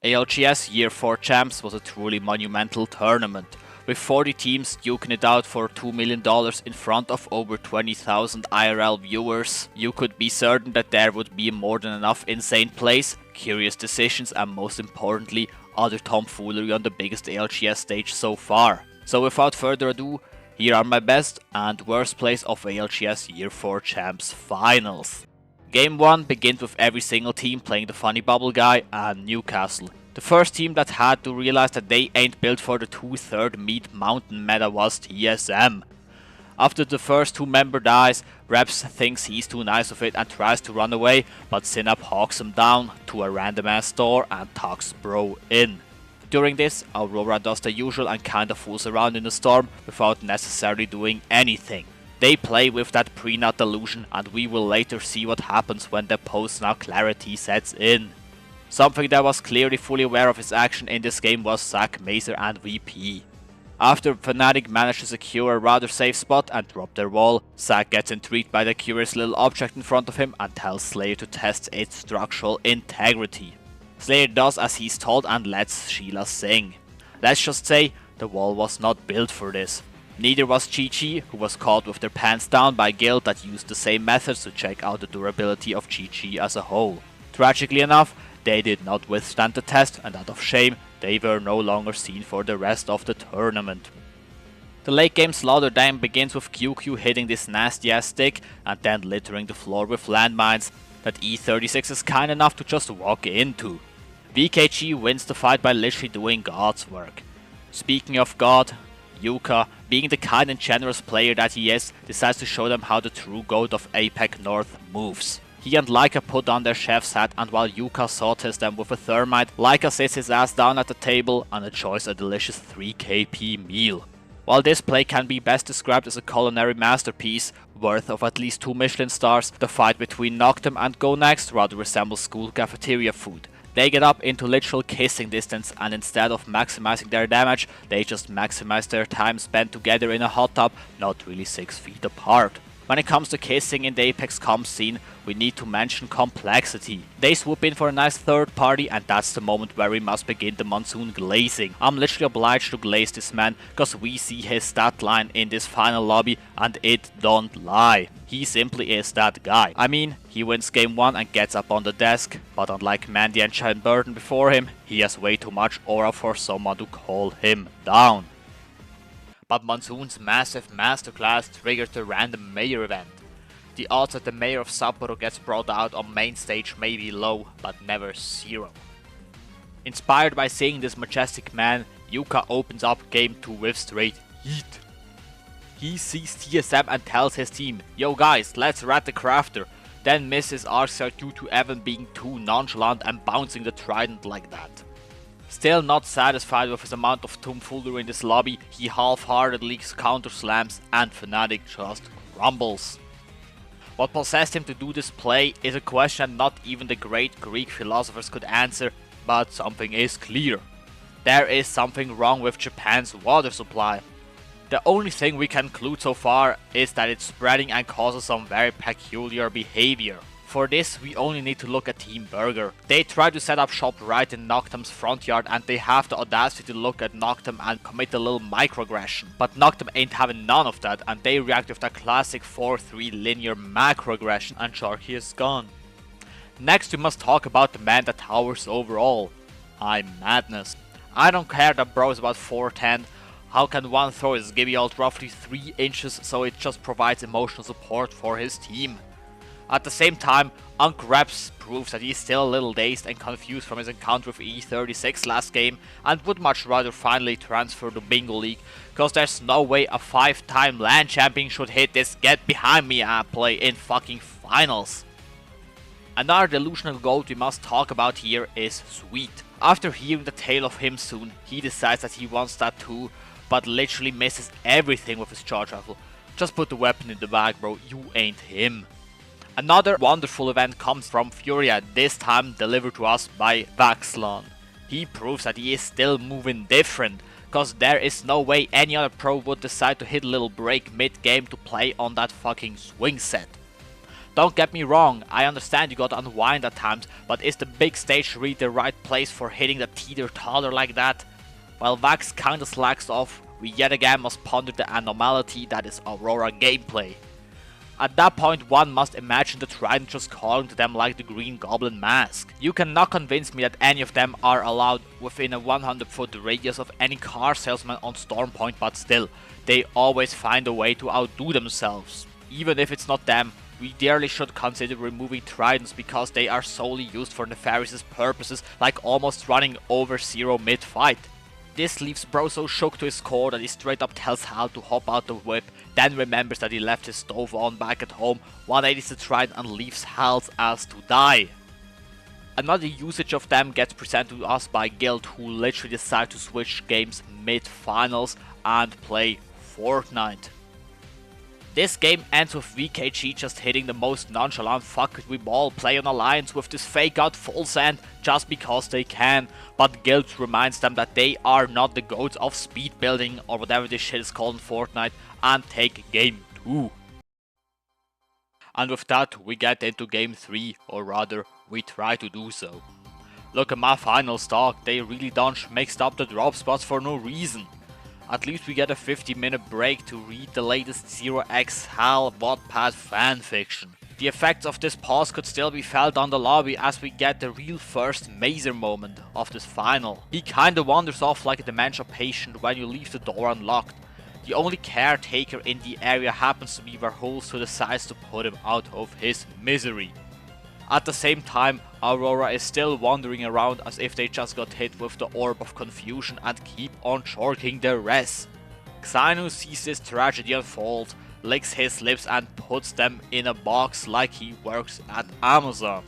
ALGS Year 4 Champs was a truly monumental tournament, with 40 teams duking it out for $2 million in front of over 20,000 IRL viewers. You could be certain that there would be more than enough insane plays, curious decisions and most importantly, other tomfoolery on the biggest ALGS stage so far. So without further ado, here are my best and worst plays of ALGS Year 4 Champs Finals. Game 1 begins with every single team playing the funny bubble guy and Newcastle. The first team that had to realize that they ain't built for the 2/3 meat mountain meta was TSM. After the first 2-member dies, Reps thinks he's too nice of it and tries to run away, but Synap hawks him down to a random ass door and tucks bro in. During this, Aurora does the usual and kinda fools around in the storm without necessarily doing anything. They play with that pre-nut delusion and we will later see what happens when the post-nut clarity sets in. Something that was clearly fully aware of his action in this game was Zac, Mazer and VP. After Fnatic managed to secure a rather safe spot and drop their wall, Zac gets intrigued by the curious little object in front of him and tells Slayer to test its structural integrity. Slayer does as he's told and lets Sheila sing. Let's just say, the wall was not built for this. Neither was Chi-Chi, who was caught with their pants down by guild that used the same methods to check out the durability of Chi-Chi as a whole. Tragically enough, they did not withstand the test and out of shame, they were no longer seen for the rest of the tournament. The late game slaughter then begins with QQ hitting this nasty ass stick and then littering the floor with landmines that E36 is kind enough to just walk into. VKG wins the fight by literally doing God's work. Speaking of God, Yuka, being the kind and generous player that he is, decides to show them how the true goat of APAC North moves. He and Laika put on their chef's hat and while Yuka saw-tests them with a thermite, Laika sits his ass down at the table and enjoys a delicious 3 KP meal. While this play can be best described as a culinary masterpiece, worth of at least 2 Michelin stars, the fight between Noctem and Go Next rather resembles school cafeteria food. They get up into literal kissing distance and instead of maximizing their damage, they just maximize their time spent together in a hot tub, not really 6 feet apart. When it comes to kissing in the Apex comp scene, we need to mention complexity. They swoop in for a nice third party and that's the moment where we must begin the monsoon glazing. I'm literally obliged to glaze this man, cause we see his stat line in this final lobby and it don't lie. He simply is that guy. I mean, he wins game 1 and gets up on the desk, but unlike Mandy and Shine Burden before him, he has way too much aura for someone to call him down. But Monsoon's massive masterclass triggered the random mayor event. The odds that the mayor of Sapporo gets brought out on main stage may be low, but never zero. Inspired by seeing this majestic man, Yuka opens up game 2 with straight heat. He sees TSM and tells his team, "Yo guys, let's rat the crafter," then misses Arceus due to Evan being too nonchalant and bouncing the trident like that. Still not satisfied with his amount of tomfoolery in this lobby, he half-heartedly counter slams and Fnatic just crumbles. What possessed him to do this play is a question not even the great Greek philosophers could answer, but something is clear. There is something wrong with Japan's water supply. The only thing we can conclude so far is that it's spreading and causes some very peculiar behavior. For this, we only need to look at Team Burger. They try to set up shop right in Noctem's front yard and they have the audacity to look at Noctem and commit a little microaggression. But Noctem ain't having none of that and they react with that classic 4-3 linear macroaggression and Sharky is gone. Next we must talk about the man that towers over all. I'm Madness. I don't care that bro is about 4'10". How can one throw his Gibby ult roughly 3 inches so it just provides emotional support for his team? At the same time, Reps proves that he's still a little dazed and confused from his encounter with E36 last game and would much rather finally transfer to Bingo League, cause there's no way a 5-time LAN champion should hit this get behind me play in fucking finals. Another delusional goat we must talk about here is Sweet. After hearing the tale of him soon, he decides that he wants that too, but literally misses everything with his charge rifle. Just put the weapon in the bag bro, you ain't him. Another wonderful event comes from Furia, this time delivered to us by Vaxlon. He proves that he is still moving different, cause there is no way any other pro would decide to hit a little break mid game to play on that fucking swing set. Don't get me wrong, I understand you gotta unwind at times, but is the big stage really the right place for hitting the teeter-totter like that? While Vax kinda slacks off, we yet again must ponder the anomaly that is Aurora gameplay. At that point, one must imagine the Trident just calling to them like the Green Goblin mask. You cannot convince me that any of them are allowed within a 100-foot radius of any car salesman on Stormpoint, but still, they always find a way to outdo themselves. Even if it's not them, we dearly should consider removing Tridents because they are solely used for nefarious purposes, like almost running over Zero mid-fight. This leaves Bro so shook to his core that he straight up tells Hal to hop out the whip, then remembers that he left his stove on back at home, 180s the Trident and leaves Hal's ass to die. Another usage of them gets presented to us by Guild, who literally decide to switch games mid-finals and play Fortnite. This game ends with VKG just hitting the most nonchalant fuck it we all play on Alliance with this fake out full send just because they can, but Guild reminds them that they are not the goats of speed building or whatever this shit is called in Fortnite, and take game 2. And with that we get into game 3, or rather we try to do so. Look at my final stock, they really done mixed up the drop spots for no reason. At least we get a 50-minute break to read the latest 0x Hal Wattpad fanfiction. The effects of this pause could still be felt on the lobby as we get the real first Mazer moment of this final. He kinda wanders off like a dementia patient when you leave the door unlocked. The only caretaker in the area happens to be Varhols, who decides to put him out of his misery. At the same time, Aurora is still wandering around as if they just got hit with the Orb of Confusion and keep on chorking their res. Xanu sees this tragedy unfold, licks his lips and puts them in a box like he works at Amazon.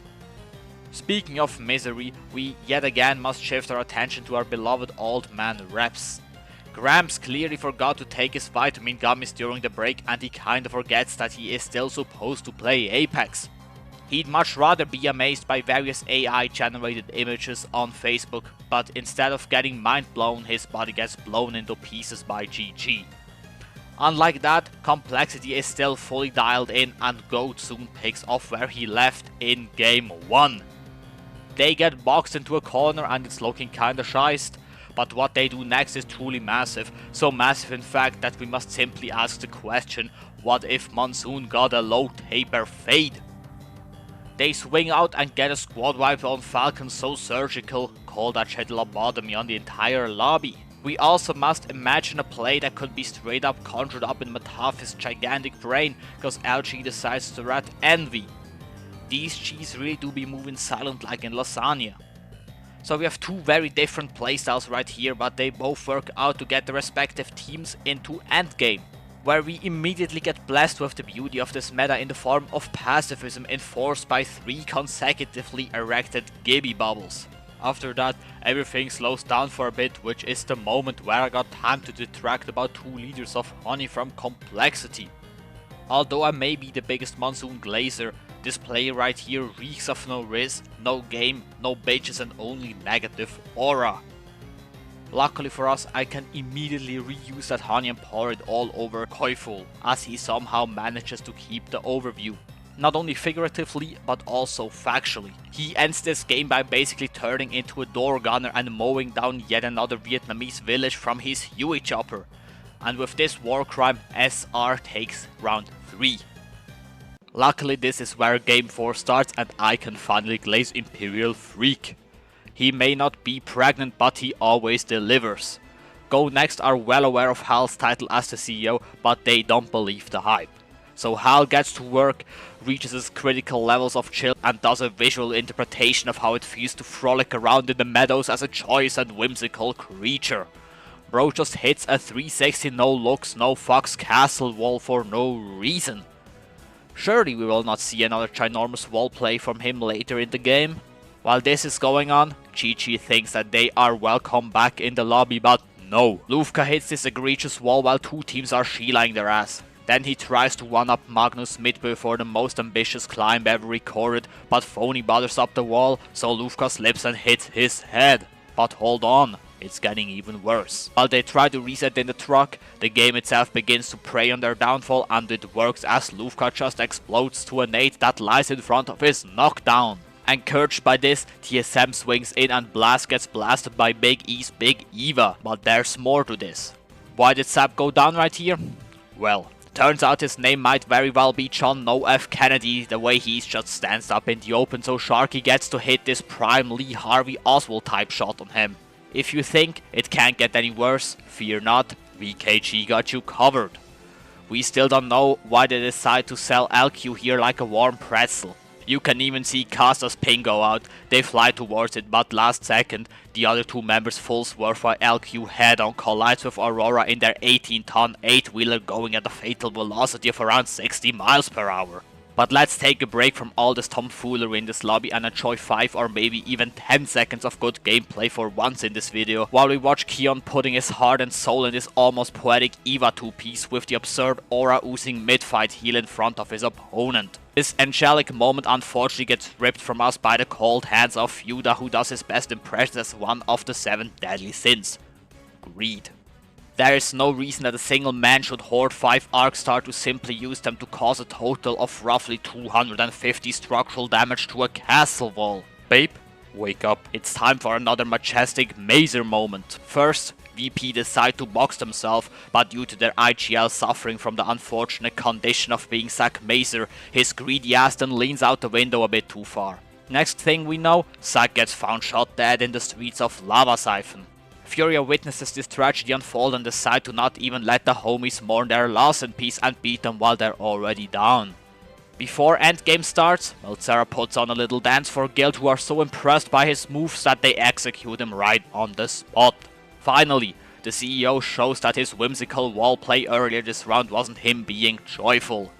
Speaking of misery, we yet again must shift our attention to our beloved old man Reps. Gramps clearly forgot to take his vitamin gummies during the break, and he kinda forgets that he is still supposed to play Apex. He'd much rather be amazed by various AI generated images on Facebook, but instead of getting mind blown, his body gets blown into pieces by GG. Unlike that, Complexity is still fully dialed in, and Goat soon picks off where he left in game 1. They get boxed into a corner and it's looking kinda shiced, but what they do next is truly massive, so massive in fact that we must simply ask the question, what if Monsoon got a low taper fade? They swing out and get a squad wipe on Falcon so surgical, call that shit lobotomy on the entire lobby. We also must imagine a play that could be straight up conjured up in Mataf's gigantic brain, because LG decides to rat Envy. These cheese really do be moving silent like in lasagna. So we have two very different playstyles right here, but they both work out to get the respective teams into endgame, where we immediately get blessed with the beauty of this meta in the form of pacifism enforced by 3 consecutively erected Gibby bubbles. After that, everything slows down for a bit, which is the moment where I got time to detract about 2 liters of honey from Complexity. Although I may be the biggest Monsoon glazer, this play right here reeks of no risk, no game, no bitches and only negative aura. Luckily for us, I can immediately reuse that honey and pour it all over Koiful, as he somehow manages to keep the overview. Not only figuratively, but also factually. He ends this game by basically turning into a door gunner and mowing down yet another Vietnamese village from his Huey chopper. And with this war crime, SR takes round 3. Luckily this is where game 4 starts and I can finally glaze Imperial Freak. He may not be pregnant, but he always delivers. Go Next are well aware of Hal's title as the CEO, but they don't believe the hype. So Hal gets to work, reaches his critical levels of chill and does a visual interpretation of how it feels to frolic around in the meadows as a joyous and whimsical creature. Bro just hits a 360 no looks, no fucks castle wall for no reason. Surely we will not see another ginormous wall play from him later in the game. While this is going on, Chi-Chi thinks that they are welcome back in the lobby, but no. Lufka hits this egregious wall while 2 teams are Sheilaing their ass. Then he tries to one-up Magnus midway for the most ambitious climb ever recorded, but Phony bothers up the wall, so Lufka slips and hits his head. But hold on, it's getting even worse. While they try to reset in the truck, the game itself begins to prey on their downfall, and it works as Lufka just explodes to a nade that lies in front of his knockdown. Encouraged by this, TSM swings in and Blast gets blasted by Big E's Big Eva, but there's more to this. Why did Sap go down right here? Well, turns out his name might very well be John No F. Kennedy, the way he just stands up in the open, so Sharky gets to hit this prime Lee Harvey Oswald type shot on him. If you think it can't get any worse, fear not, VKG got you covered. We still don't know why they decide to sell LQ here like a warm pretzel. You can even see Casta's ping go out, they fly towards it, but last second, the other two members full swerve while LQ head on collides with Aurora in their 18-ton 8-wheeler going at a fatal velocity of around 60 miles per hour. But let's take a break from all this tomfoolery in this lobby and enjoy 5 or maybe even 10 seconds of good gameplay for once in this video, while we watch Keon putting his heart and soul in this almost poetic Eva 2-piece with the absurd aura oozing mid-fight heal in front of his opponent. This angelic moment unfortunately gets ripped from us by the cold hands of Fuda, who does his best impression as one of the 7 deadly sins. Greed. There is no reason that a single man should hoard 5 Arc Star to simply use them to cause a total of roughly 250 structural damage to a castle wall. Babe, wake up. It's time for another majestic Mazer moment. First, VP decide to box themselves, but due to their IGL suffering from the unfortunate condition of being Zack Mazer, his greedy ass then leans out the window a bit too far. Next thing we know, Zack gets found shot dead in the streets of Lava Siphon. Furia witnesses this tragedy unfold and decide to not even let the homies mourn their loss in peace and beat them while they're already down. Before endgame starts, Melzera puts on a little dance for Guild, who are so impressed by his moves that they execute him right on the spot. Finally, the CEO shows that his whimsical wall play earlier this round wasn't him being joyful.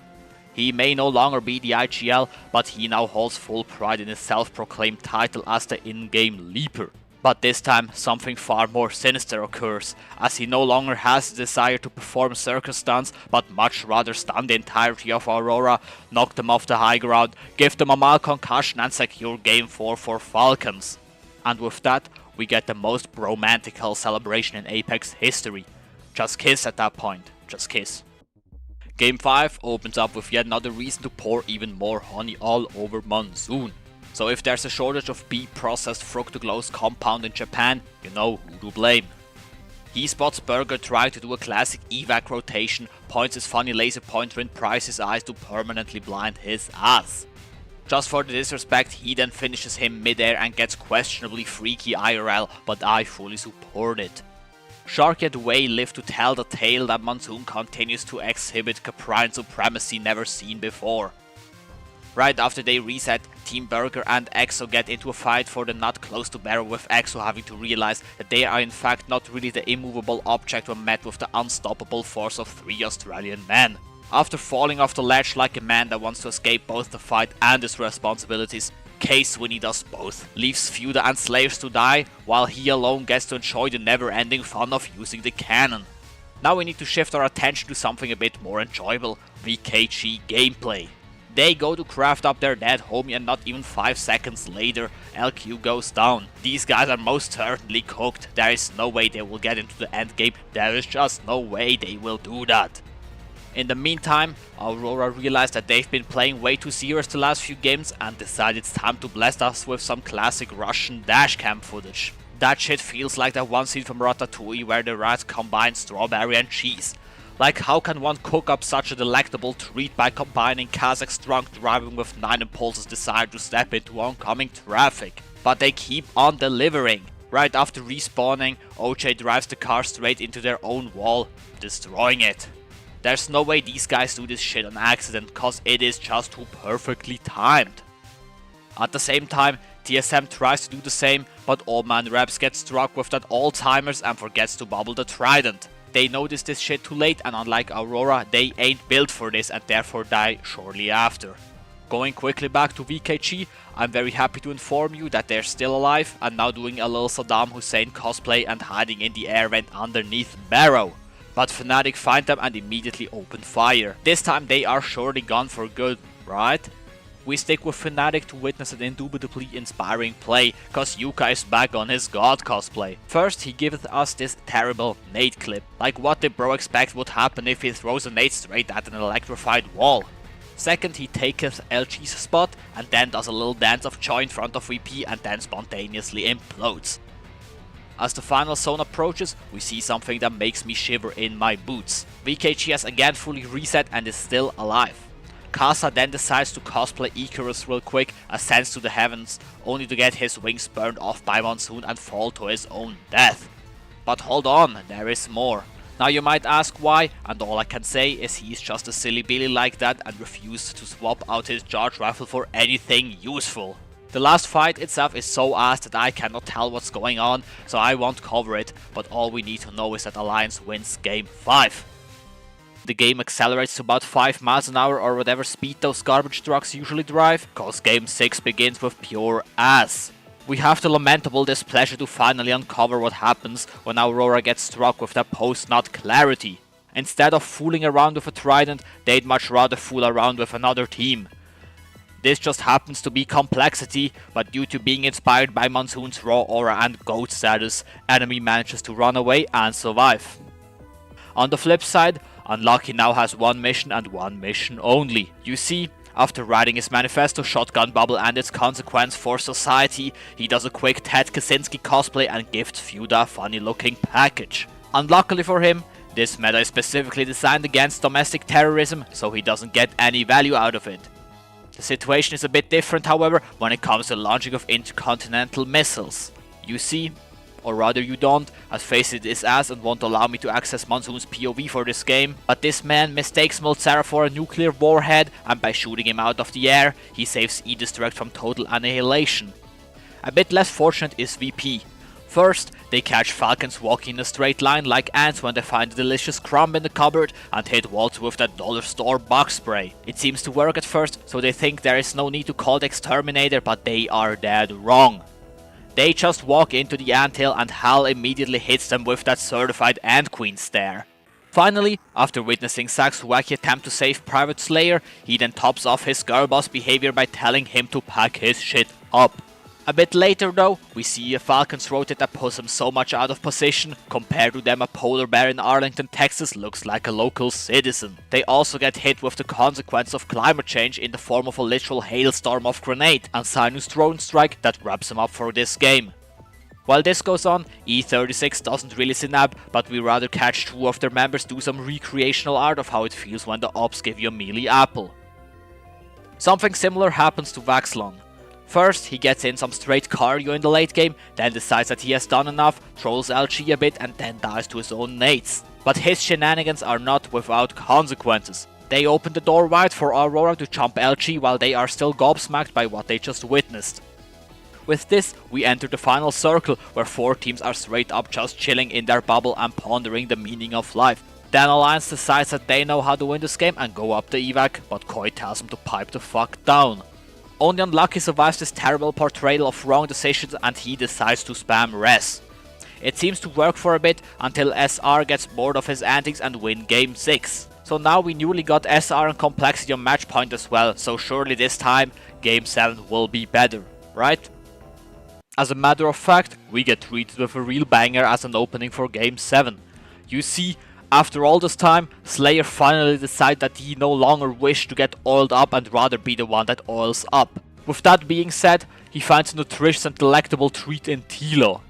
He may no longer be the IGL, but he now holds full pride in his self-proclaimed title as the in-game Leaper. But this time, something far more sinister occurs, as he no longer has the desire to perform circus stunts, but much rather stun the entirety of Aurora, knock them off the high ground, give them a mild concussion and secure Game 4 for Falcons. And with that, we get the most bromantical celebration in Apex history. Just kiss at that point, just kiss. Game 5 opens up with yet another reason to pour even more honey all over Monsoon. So if there's a shortage of B-processed fructose compound in Japan, you know who to blame. He spots Burger trying to do a classic evac rotation, points his funny laser pointer in Price's eyes to permanently blind his ass. Just for the disrespect, he then finishes him midair and gets questionably freaky IRL, but I fully support it. Sharky and Wei live to tell the tale that Monsoon continues to exhibit Caprine supremacy never seen before. Right after they reset, Team Burger and EXO get into a fight for the nut close to barrel, with EXO having to realize that they are in fact not really the immovable object when met with the unstoppable force of 3 Australian men. After falling off the ledge like a man that wants to escape both the fight and his responsibilities, K-Swinny does both, leaves Fuda and Slayers to die, while he alone gets to enjoy the never-ending fun of using the cannon. Now we need to shift our attention to something a bit more enjoyable, VKG gameplay. They go to craft up their dead homie and not even 5 seconds later, LQ goes down. These guys are most certainly cooked. There is no way they will get into the endgame. There is just no way they will do that. In the meantime, Aurora realized that they've been playing way too serious the last few games and decided it's time to blast us with some classic Russian dashcam footage. That shit feels like that one scene from Ratatouille where the rats combine strawberry and cheese. Like, how can one cook up such a delectable treat by combining Kazakh's drunk driving with 9 Impulse's desire to step into oncoming traffic? But they keep on delivering. Right after respawning, OJ drives the car straight into their own wall, destroying it. There's no way these guys do this shit on accident, cause it is just too perfectly timed. At the same time, TSM tries to do the same, but Old Man Raps gets struck with that Alzheimer's and forgets to bubble the trident. They notice this shit too late, and unlike Aurora, they ain't built for this and therefore die shortly after. Going quickly back to VKG, I'm very happy to inform you that they're still alive and now doing a little Saddam Hussein cosplay and hiding in the air vent underneath Barrow. But Fnatic find them and immediately open fire. This time they are surely gone for good, right? we stick with Fnatic to witness an indubitably inspiring play, cause Yuka is back on his god cosplay. First, he giveth us this terrible nade clip, like what did bro expect would happen if he throws a nade straight at an electrified wall. Second, he taketh LG's spot and then does a little dance of joy in front of VP and then spontaneously implodes. As the final zone approaches, we see something that makes me shiver in my boots. VKG has again fully reset and is still alive. Kasa then decides to cosplay Icarus real quick, ascends to the heavens, only to get his wings burned off by Monsoon and fall to his own death. But hold on, there is more. Now you might ask why, and all I can say is he's just a silly billy like that and refused to swap out his charge rifle for anything useful. The last fight itself is so ass that I cannot tell what's going on, so I won't cover it, but all we need to know is that Alliance wins game 5. The game accelerates to about 5 miles an hour or whatever speed those garbage trucks usually drive, cause game 6 begins with pure ass. We have the lamentable displeasure to finally uncover what happens when Aurora gets struck with that post-nut clarity. Instead of fooling around with a trident, they'd much rather fool around with another team. This just happens to be complexity, but due to being inspired by Monsoon's raw aura and GOAT status, enemy manages to run away and survive. On the flip side, Unlucky now has one mission and one mission only. You see, after writing his manifesto Shotgun Bubble and its consequence for society, he does a quick Ted Kaczynski cosplay and gifts Fuda a funny looking package. Unluckily for him, this meta is specifically designed against domestic terrorism, so he doesn't get any value out of it. The situation is a bit different, however, when it comes to launching of intercontinental missiles. You see, or rather you don't, as Face it is ass and won't allow me to access Monsoon's POV for this game, but this man mistakes Molzera for a nuclear warhead, and by shooting him out of the air, he saves E-Destruct from total annihilation. A bit less fortunate is VP. First, they catch Falcons walking in a straight line like ants when they find a delicious crumb in the cupboard and hit Waltz with that dollar store box spray. It seems to work at first, so they think there is no need to call the exterminator, but they are dead wrong. They just walk into the anthill and Hal immediately hits them with that certified Ant Queen stare. Finally, after witnessing Zack's wacky attempt to save Private Slayer, he then tops off his girl boss behavior by telling him to pack his shit up. A bit later though, we see a Falcon's rotate that pulls him so much out of position, compared to them a polar bear in Arlington, Texas looks like a local citizen. They also get hit with the consequence of climate change in the form of a literal hailstorm of grenade and Sinus drone strike that wraps him up for this game. While this goes on, E36 doesn't really synap, but we rather catch 2 of their members do some recreational art of how it feels when the ops give you a melee apple. Something similar happens to Vaxlon. First, he gets in some straight cardio in the late game, then decides that he has done enough, trolls LG a bit and then dies to his own nades. But his shenanigans are not without consequences. They open the door wide for Aurora to jump LG while they are still gobsmacked by what they just witnessed. With this, we enter the final circle, where 4 teams are straight up just chilling in their bubble and pondering the meaning of life. Then Alliance decides that they know how to win this game and go up the evac, but Koi tells them to pipe the fuck down. Only Unlucky survives this terrible portrayal of wrong decisions and he decides to spam res. It seems to work for a bit until SR gets bored of his antics and win game 6. So now we newly got SR and complexity on match point as well, so surely this time game 7 will be better, right? As a matter of fact, we get treated with a real banger as an opening for game 7. You see, after all this time, Slayer finally decides that he no longer wished to get oiled up and rather be the one that oils up. With that being said, he finds a nutritious and delectable treat in Tilo.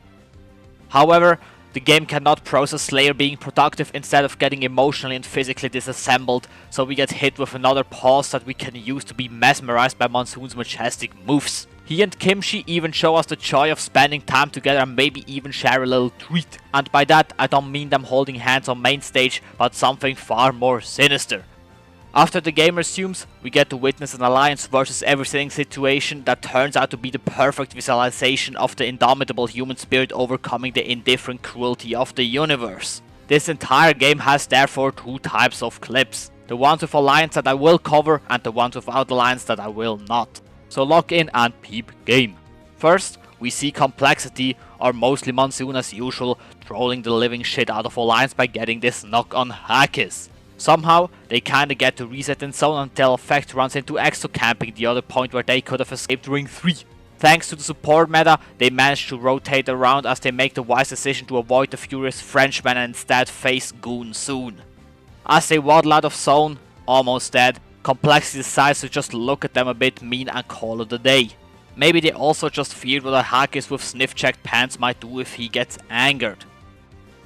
However, the game cannot process Slayer being productive instead of getting emotionally and physically disassembled, so we get hit with another pause that we can use to be mesmerized by Monsoon's majestic moves. He and Kimchi even show us the joy of spending time together and maybe even share a little treat. And by that, I don't mean them holding hands on main stage, but something far more sinister. After the game resumes, we get to witness an Alliance versus everything situation that turns out to be the perfect visualization of the indomitable human spirit overcoming the indifferent cruelty of the universe. This entire game has therefore 2 types of clips. The ones with Alliance that I will cover and the ones without Alliance that I will not. So lock in and peep game. First, we see Complexity, or mostly Monsoon as usual, trolling the living shit out of Alliance by getting this knock on Hackis. Somehow, they kinda get to reset in zone until Effect runs into Exo camping the other point where they could have escaped ring 3. Thanks to the support meta, they manage to rotate around as they make the wise decision to avoid the furious Frenchman and instead face Goon soon. As they waddle out of zone, almost dead, Complexity decides to just look at them a bit mean and call it a day. Maybe they also just feared what a Haggis with sniff-checked pants might do if he gets angered.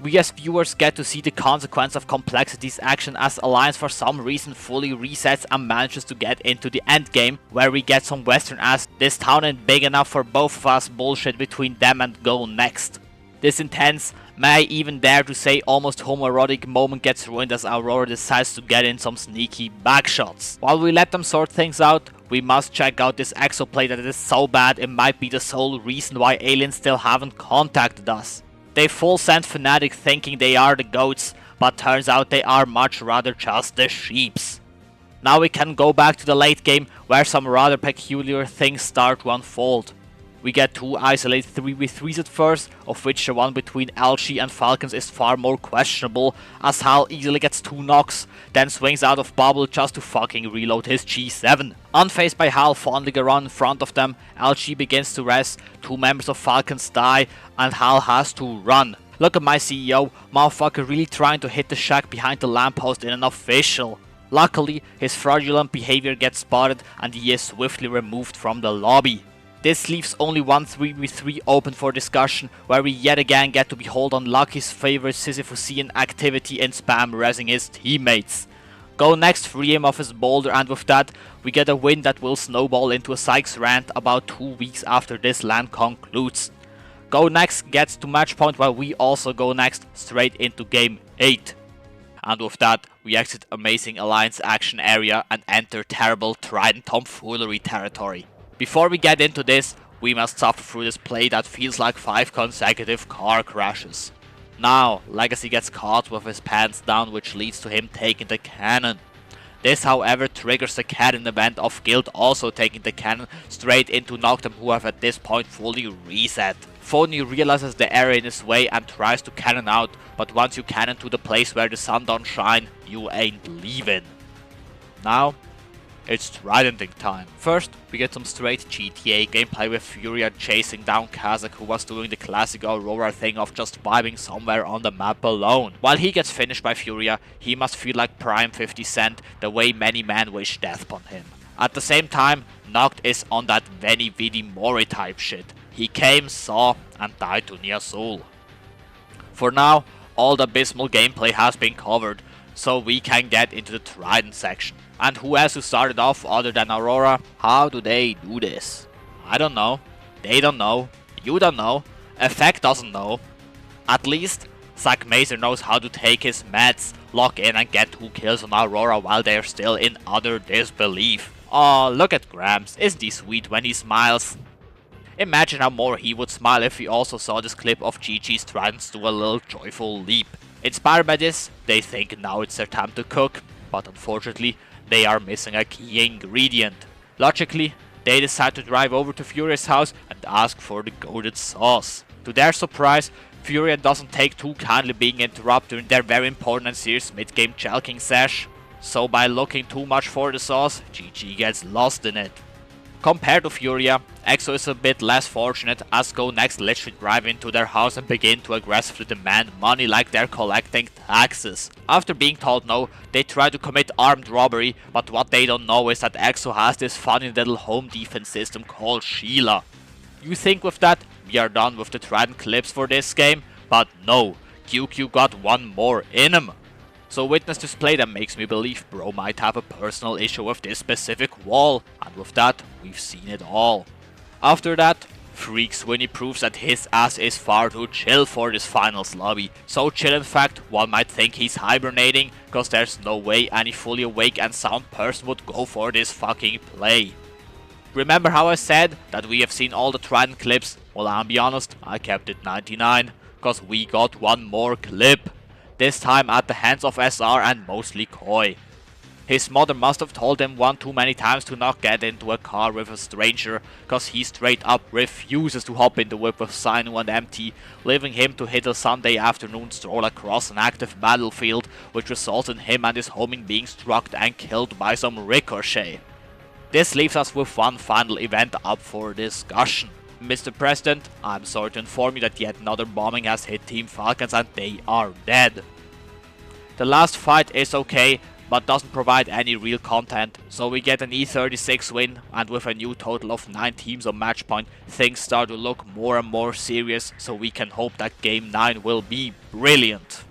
We as viewers get to see the consequence of Complexity's action as Alliance for some reason fully resets and manages to get into the endgame, where we get some western ass "this town ain't big enough for both of us" bullshit between them and Go Next. This intense, may I even dare to say almost homoerotic moment gets ruined as Aurora decides to get in some sneaky backshots. While we let them sort things out, we must check out this exoplate that is so bad it might be the sole reason why aliens still haven't contacted us. They full send Fnatic thinking they are the goats, but turns out they are much rather just the sheeps. Now we can go back to the late game where some rather peculiar things start to unfold. We get 2 isolated 3v3s at first, of which the one between Algis and Falcons is far more questionable, as Hal easily gets 2 knocks, then swings out of bubble just to fucking reload his G7. Unfazed by Hal fondling around in front of them, Algis begins to rest, 2 members of Falcons die, and Hal has to run. Look at my CEO, motherfucker really trying to hit the shack behind the lamppost in an official. Luckily, his fraudulent behavior gets spotted and he is swiftly removed from the lobby. This leaves only one 3v3 open for discussion, where we yet again get to behold on Lucky's favorite Sisyphusian activity in spam rezzing his teammates. Go Next free him of his boulder, and with that, we get a win that will snowball into a Sykes rant about 2 weeks after this LAN concludes. Go Next gets to match point while we also go next straight into game 8. And with that, we exit amazing Alliance action area and enter terrible Trident tomfoolery territory. Before we get into this, we must suffer through this play that feels like 5 consecutive car crashes. Now, Legacy gets caught with his pants down, which leads to him taking the cannon. This however triggers the cannon event of Guild also taking the cannon straight into Noctem, who have at this point fully reset. Phony realizes the area in his way and tries to cannon out, but once you cannon to the place where the sun don't shine, you ain't leaving. Now, it's Tridenting time. First, we get some straight GTA gameplay with Furia chasing down Kazakh, who was doing the classic Aurora thing of just vibing somewhere on the map alone. While he gets finished by Furia, he must feel like Prime 50 Cent, the way many men wish death upon him. At the same time, Noct is on that Veni Vidi Mori type shit. He came, saw, and died to Nia Soul. For now, all the abysmal gameplay has been covered, so we can get into the Trident section. And who has to start it off other than Aurora? How do they do this? I don't know. They don't know. You don't know. Effect doesn't know. At least, Zack Mazer knows how to take his meds, lock in and get 2 kills on Aurora while they're still in utter disbelief. Aw, look at Grams. Isn't he sweet when he smiles? Imagine how more he would smile if he also saw this clip of Gigi's Tridents do a little joyful leap. Inspired by this, they think now it's their time to cook, but unfortunately, they are missing a key ingredient. Logically, they decide to drive over to Furia's house and ask for the goated sauce. To their surprise, Furia doesn't take too kindly being interrupted during their very important and serious mid-game chalking sesh. So by looking too much for the sauce, GG gets lost in it. Compared to Furia, EXO is a bit less fortunate as Go Next literally drive into their house and begin to aggressively demand money like they're collecting taxes. After being told no, they try to commit armed robbery, but what they don't know is that EXO has this funny little home defense system called Sheila. You think with that, we are done with the Trident clips for this game? But no, QQ got one more in him. So witness this play that makes me believe bro might have a personal issue with this specific wall, and with that, we've seen it all. After that, Freak Swinny proves that his ass is far too chill for this finals lobby. So chill in fact, one might think he's hibernating, cause there's no way any fully awake and sound person would go for this fucking play. Remember how I said that we have seen all the Trident clips? Well, I'll be honest, I kept it 99, cause we got one more clip. This time at the hands of SR and mostly Koi. His mother must have told him one too many times to not get into a car with a stranger, cause he straight up refuses to hop in the whip with Sino and Empty, leaving him to hit a Sunday afternoon stroll across an active battlefield, which results in him and his homing being struck and killed by some ricochet. This leaves us with one final event up for discussion. Mr. President, I'm sorry to inform you that yet another bombing has hit Team Falcons and they are dead. The last fight is okay, but doesn't provide any real content, so we get an E36 win, and with a new total of 9 teams on match point, things start to look more and more serious, so we can hope that Game 9 will be brilliant.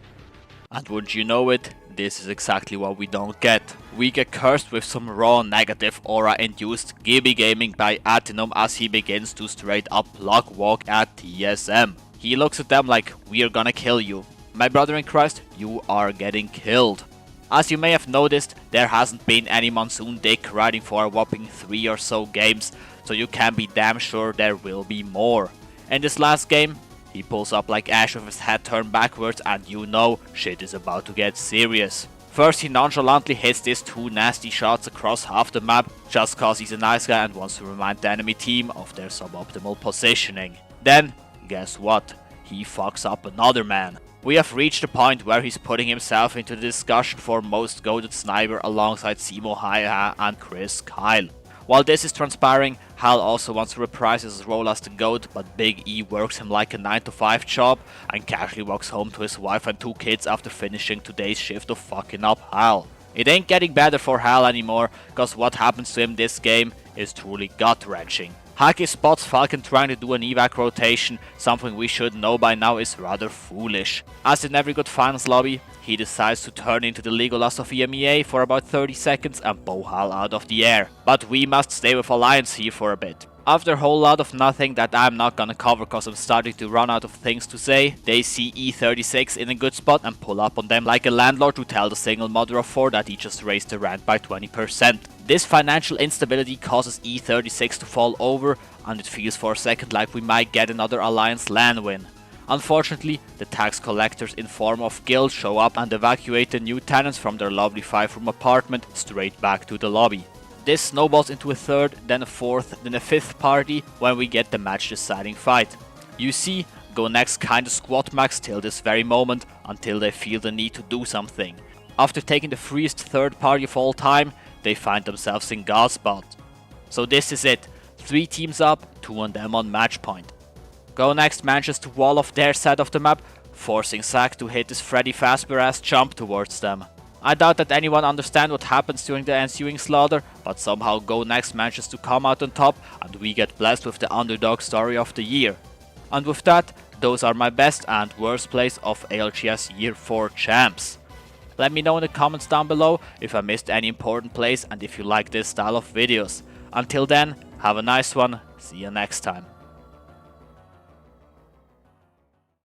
And wouldn't you know it, this is exactly what we don't get. We get cursed with some raw negative aura induced Gibby gaming by Atinum as he begins to straight up block walk at TSM. He looks at them like, we're gonna kill you. My brother in Christ, you are getting killed. As you may have noticed, there hasn't been any Monsoon Dick riding for a whopping 3 or so games, so you can be damn sure there will be more. In this last game, he pulls up like Ash with his head turned backwards and you know shit is about to get serious. First he nonchalantly hits these 2 nasty shots across half the map just cause he's a nice guy and wants to remind the enemy team of their suboptimal positioning. Then, guess what? He fucks up another man. We have reached the point where he's putting himself into the discussion for most goated sniper alongside Simo Haiha and Chris Kyle. While this is transpiring, Hal also wants to reprise his role as the GOAT, but Big E works him like a 9 to 5 job and casually walks home to his wife and 2 kids after finishing today's shift of fucking up Hal. It ain't getting better for Hal anymore, cause what happens to him this game is truly gut-wrenching. Haki spots Falcon trying to do an evac rotation, something we should know by now is rather foolish. As in every good finals lobby, he decides to turn into the Legolas of EMEA for about 30 seconds and bow Hal out of the air. But we must stay with Alliance here for a bit. After a whole lot of nothing that I'm not gonna cover cause I'm starting to run out of things to say, they see E36 in a good spot and pull up on them like a landlord to tell the single mother of 4 that he just raised the rent by 20%. This financial instability causes E36 to fall over and it feels for a second like we might get another Alliance LAN win. Unfortunately, the tax collectors in form of guild show up and evacuate the new tenants from their lovely 5-room apartment straight back to the lobby. This snowballs into a third, then a fourth, then a fifth party when we get the match deciding fight. You see, Go Next kinda squat max till this very moment until they feel the need to do something. After taking the freest third party of all time, they find themselves in God spot. So this is it, 3 teams up, 2 on them on match point. Go Next manages to wall off their side of the map, forcing Zack to hit his Freddy Fazbear ass jump towards them. I doubt that anyone understands what happens during the ensuing slaughter, but somehow Go Next manages to come out on top and we get blessed with the underdog story of the year. And with that, those are my best and worst plays of ALGS Year 4 champs. Let me know in the comments down below if I missed any important plays and if you like this style of videos. Until then, have a nice one, see you next time.